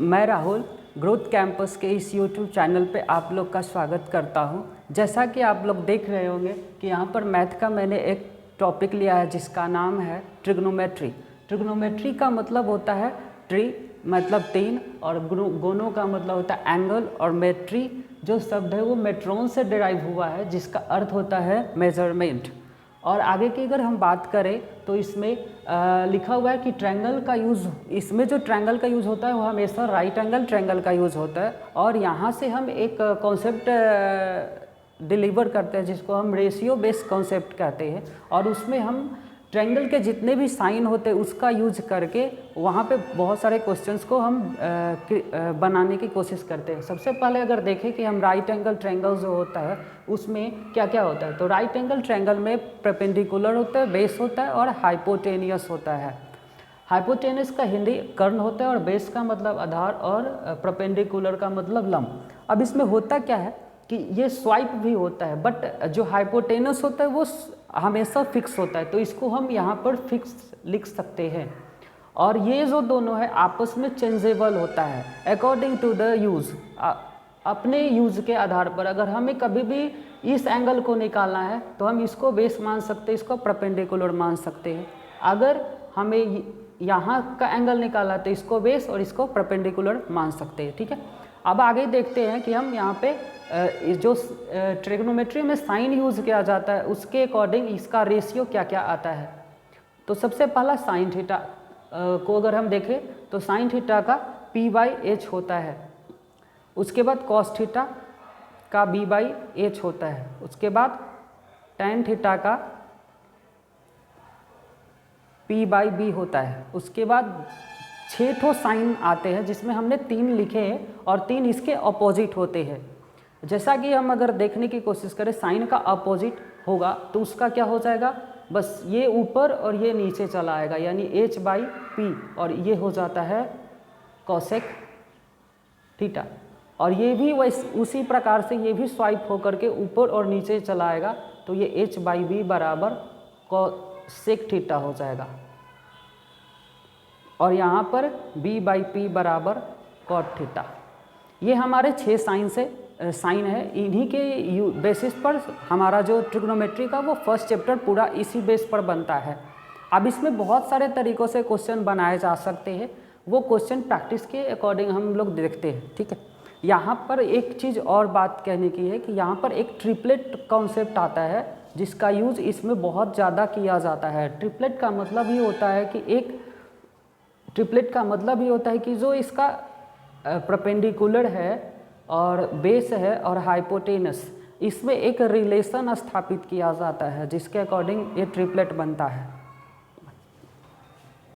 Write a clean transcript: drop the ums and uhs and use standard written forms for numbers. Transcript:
मैं Rahul growth campus के इस यूट्यूब चैनल पे आप लोग का स्वागत करता हूं। जैसा कि आप लोग देख रहे होंगे कि यहाँ पर मैथ का मैंने एक टॉपिक लिया है जिसका नाम है ट्रिग्नोमेट्री। ट्रिग्नोमेट्री का मतलब होता है ट्री मतलब तीन और गोनो का मतलब होता है एंगल और मेट्री जो शब्द है वो मेट्रोन से डिराइव हुआ है जिसका अर्थ होता है मेजरमेंट। और आगे की अगर हम बात करें तो इसमें लिखा हुआ है कि ट्रायंगल का यूज़, इसमें जो ट्रायंगल का यूज़ होता है वो हमेशा राइट एंगल ट्रायंगल का यूज़ होता है। और यहाँ से हम एक कॉन्सेप्ट डिलीवर करते हैं जिसको हम रेशियो बेस्ड कॉन्सेप्ट कहते हैं। और उसमें हम ट्रायंगल के जितने भी साइन होते हैं उसका यूज करके वहाँ पे बहुत सारे क्वेश्चंस को हम बनाने की कोशिश करते हैं। सबसे पहले अगर देखें कि हम राइट एंगल ट्रायंगल जो होता है उसमें क्या क्या होता है, तो राइट एंगल ट्रायंगल में परपेंडिकुलर होता है, बेस होता है और हाइपोटेनियस होता है। हाइपोटेनियस का हिंदी कर्ण होता है और बेस का मतलब आधार और परपेंडिकुलर का मतलब लंब। अब इसमें होता क्या है कि ये स्वाइप भी होता है बट जो हाइपोटेनस होता है वो हमेशा फिक्स होता है, तो इसको हम यहाँ पर फिक्स लिख सकते हैं। और ये जो दोनों है आपस में चेंजेबल होता है अकॉर्डिंग टू द यूज़। अपने यूज़ के आधार पर अगर हमें कभी भी इस एंगल को निकालना है तो हम इसको बेस मान सकते हैं, इसको परपेंडिकुलर मान सकते हैं। अगर हमें यहाँ का एंगल निकाला तो इसको बेस और इसको परपेंडिकुलर मान सकते हैं। ठीक है, अब आगे देखते हैं कि हम यहाँ पे जो ट्रिग्नोमेट्री में साइन यूज़ किया जाता है उसके अकॉर्डिंग इसका रेशियो क्या क्या आता है। तो सबसे पहला साइन थीटा को अगर हम देखें तो साइन थीटा का p/h होता है। उसके बाद कॉस थीटा का b/h होता है। उसके बाद टेन थीटा का p/b होता है। उसके बाद 6 ठो साइन आते हैं जिसमें हमने 3 लिखे हैं और 3 इसके अपोजिट होते हैं। जैसा कि हम अगर देखने की कोशिश करें साइन का अपोजिट होगा तो उसका क्या हो जाएगा, बस ये ऊपर और ये नीचे चला आएगा यानी h/p और ये हो जाता है कोसेक थीटा। और ये भी उसी प्रकार से ये भी स्वाइप होकर के ऊपर और नीचे चला आएगा तो ये h/b बराबर कोसेक थीटा हो जाएगा। और यहाँ पर b/p बराबर कॉट थीटा। ये हमारे 6 साइन है। इन्हीं के बेसिस पर हमारा जो ट्रिग्नोमेट्री का वो फर्स्ट चैप्टर पूरा इसी बेस पर बनता है। अब इसमें बहुत सारे तरीक़ों से क्वेश्चन बनाए जा सकते हैं, वो क्वेश्चन प्रैक्टिस के अकॉर्डिंग हम लोग देखते हैं। ठीक है, यहाँ पर एक चीज़ और बात कहने की है कि यहाँ पर एक ट्रिपलेट कॉन्सेप्ट आता है जिसका यूज़ इसमें बहुत ज़्यादा किया जाता है। ट्रिपलेट का मतलब ये होता है कि जो इसका परपेंडिकुलर है और बेस है और हाइपोटेनस, इसमें एक रिलेशन स्थापित किया जाता है जिसके अकॉर्डिंग ये ट्रिपलेट बनता है।